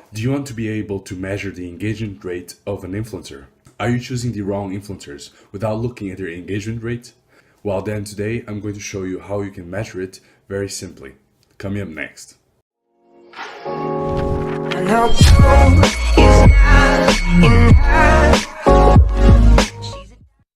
Do you want to be able to measure the engagement rate of an influencer? Are you choosing the wrong influencers without looking at their engagement rate? Well, then today I'm going to show you how you can measure it very simply. Coming up next.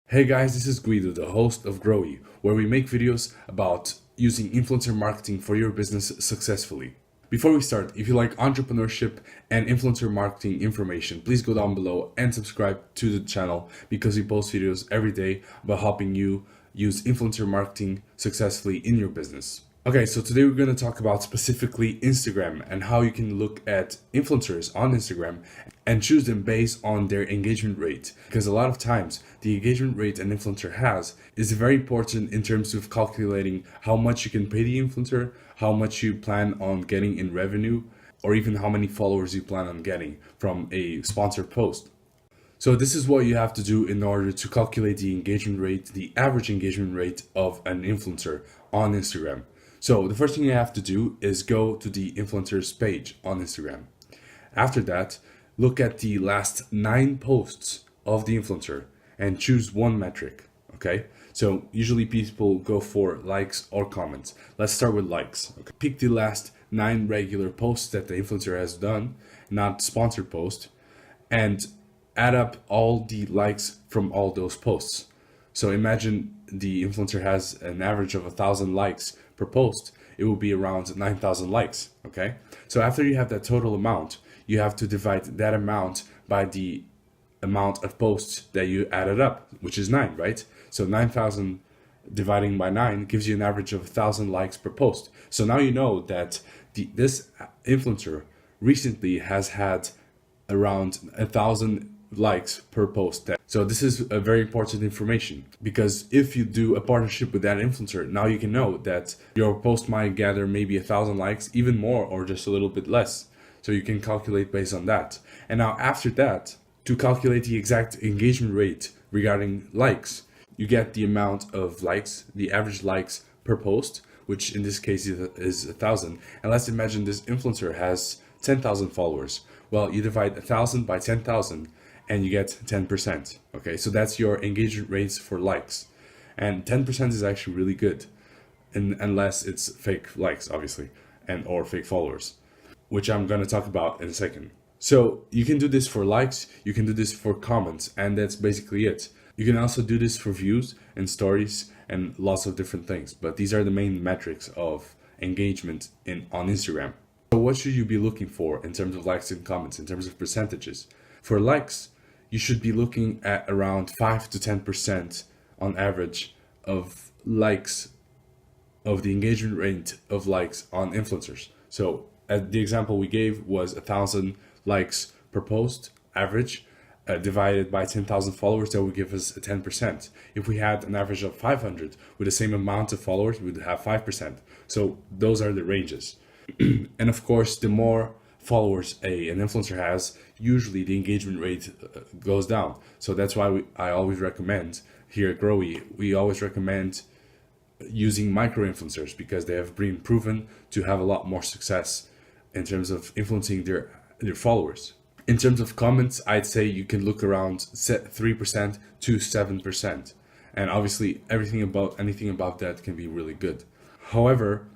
Hey guys, this is Guido, the host of Growy, where we make videos about using influencer marketing for your business successfully. Before we start, if you like entrepreneurship and influencer marketing information, please go down below and subscribe to the channel because we post videos every day about helping you use influencer marketing successfully in your business. Okay, so today we're going to talk about specifically Instagram and how you can look at influencers on Instagram and choose them based on their engagement rate. Because a lot of times the engagement rate an influencer has is very important in terms of calculating how much you can pay the influencer, how much you plan on getting in revenue, or even how many followers you plan on getting from a sponsored post. So this is what you have to do in order to calculate the engagement rate, the average engagement rate of an influencer on Instagram. So the first thing you have to do is go to the influencer's page on Instagram. After that, look at the last 9 posts of the influencer and choose one metric, okay? So usually people go for likes or comments. Let's start with likes. Okay. Pick the last 9 regular posts that the influencer has done, not sponsored posts, and add up all the likes from all those posts. So imagine the influencer has an average of 1,000 likes per post. It will be around 9,000 likes, okay? So after you have that total amount, you have to divide that amount by the amount of posts that you added up, which is 9, right? So 9,000 dividing by 9 gives you an average of 1,000 likes per post. So now you know that this influencer recently has had around 1,000 likes per post. So this is a very important information, because if you do a partnership with that influencer, now you can know that your post might gather maybe 1,000 likes, even more, or just a little bit less. So you can calculate based on that. And now after that, to calculate the exact engagement rate regarding likes, you get the amount of likes, the average likes per post, which in this case is 1,000. And let's imagine this influencer has 10,000 followers. Well, you divide 1,000 by 10,000 and you get 10%. Okay, so that's your engagement rates for likes. And 10% is actually really good, unless it's fake likes, obviously, and or fake followers, which I'm going to talk about in a second. So you can do this for likes, you can do this for comments, and that's basically it. You can also do this for views and stories and lots of different things, but these are the main metrics of engagement on Instagram. So what should you be looking for in terms of likes and comments, in terms of percentages? For likes, you should be looking at around 5 to 10% on average of likes, of the engagement rate of likes on influencers. So the example we gave was 1,000 likes per post average, divided by 10,000 followers, that would give us 10%. If we had an average of 500 with the same amount of followers, we would have 5%. So those are the ranges. And of course, the more followers an influencer has, usually the engagement rate goes down. So that's why I always recommend here at Growy, we always recommend using micro influencers, because they have been proven to have a lot more success in terms of influencing their followers. In terms of comments, I'd say you can look around 3% to 7%. And obviously anything above that can be really good. However,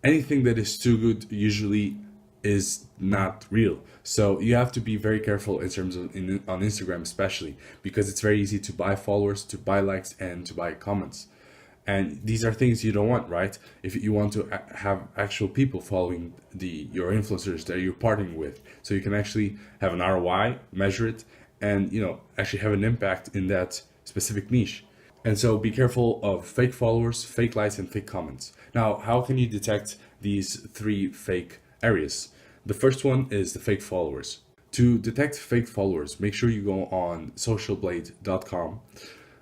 anything that is too good usually is not real. So you have to be very careful in terms of on Instagram especially, because it's very easy to buy followers, to buy likes, and to buy comments. And these are things you don't want, right? If you want to have actual people following your influencers that you're partnering with, so you can actually have an ROI, measure it, and actually have an impact in that specific niche. And so be careful of fake followers, fake likes, and fake comments. Now, how can you detect these 3 fake areas? The first one is the fake followers. To detect fake followers, make sure you go on socialblade.com,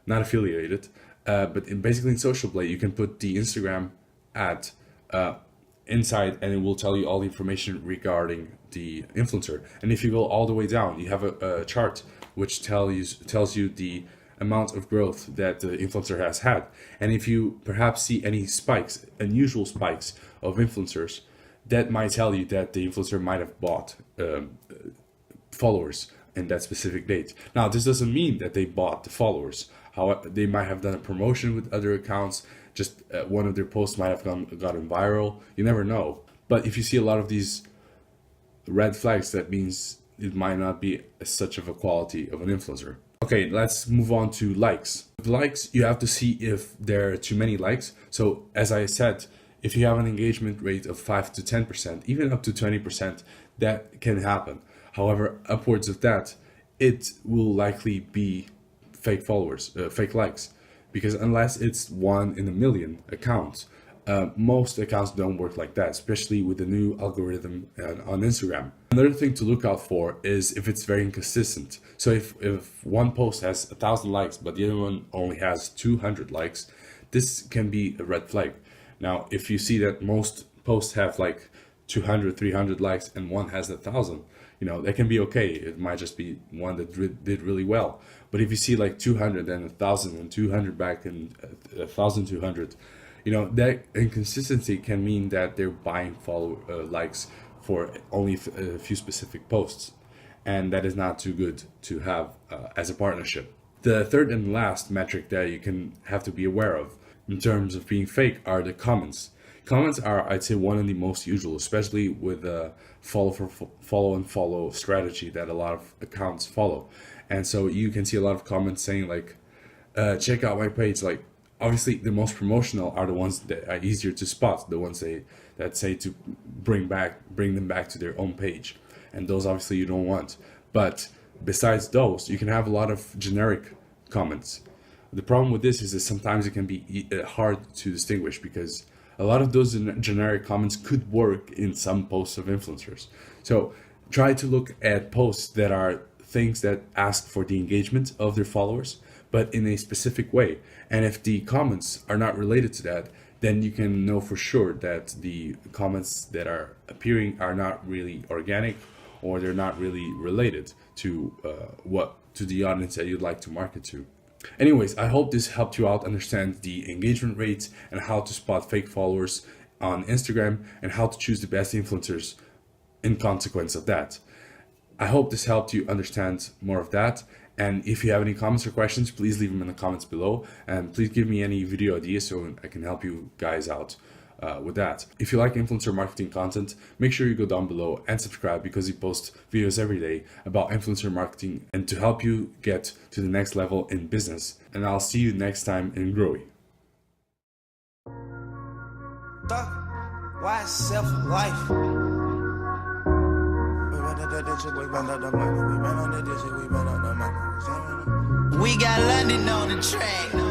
not affiliated, but basically in Social Blade, you can put the Instagram ad inside, and it will tell you all the information regarding the influencer. And if you go all the way down, you have a chart which tells you the amount of growth that the influencer has had. And if you perhaps see any spikes, unusual spikes of influencers, that might tell you that the influencer might have bought followers in that specific date. Now, this doesn't mean that they bought the followers. However, they might have done a promotion with other accounts. Just one of their posts might have gotten viral. You never know. But if you see a lot of these red flags, that means it might not be such of a quality of an influencer. Okay, let's move on to likes. With likes, you have to see if there are too many likes. So as I said, if you have an engagement rate of 5 to 10%, even up to 20%, that can happen. However, upwards of that, it will likely be fake followers, fake likes, because unless it's 1 in a million accounts, most accounts don't work like that, especially with the new algorithm on Instagram. Another thing to look out for is if it's very inconsistent. So if one post has 1,000 likes, but the other one only has 200 likes, this can be a red flag. Now, if you see that most posts have like 200, 300 likes and one has 1,000, that can be okay. It might just be one that did really well. But if you see like 200 and 1,000 and 200 back and 1,200, that inconsistency can mean that they're buying likes for only a few specific posts. And that is not too good to have as a partnership. The third and last metric that you can have to be aware of in terms of being fake are the comments. Comments are, I'd say, one of the most usual, especially with the follow strategy that a lot of accounts follow. And so you can see a lot of comments saying like, check out my page. Like, obviously the most promotional are the ones that are easier to spot, the ones that say to bring them back to their own page. And those obviously you don't want. But besides those, you can have a lot of generic comments. The problem with this is that sometimes it can be hard to distinguish, because a lot of those generic comments could work in some posts of influencers. So try to look at posts that are things that ask for the engagement of their followers, but in a specific way. And if the comments are not related to that, then you can know for sure that the comments that are appearing are not really organic, or they're not really related to the audience that you'd like to market to. Anyways, I hope this helped you out understand the engagement rates and how to spot fake followers on Instagram and how to choose the best influencers in consequence of that. I hope this helped you understand more of that. And if you have any comments or questions, please leave them in the comments below, and please give me any video ideas so I can help you guys out with that. If you like influencer marketing content, make sure you go down below and subscribe, because we post videos every day about influencer marketing and to help you get to the next level in business. And I'll see you next time in Growy. Why self-life? We got London on the track.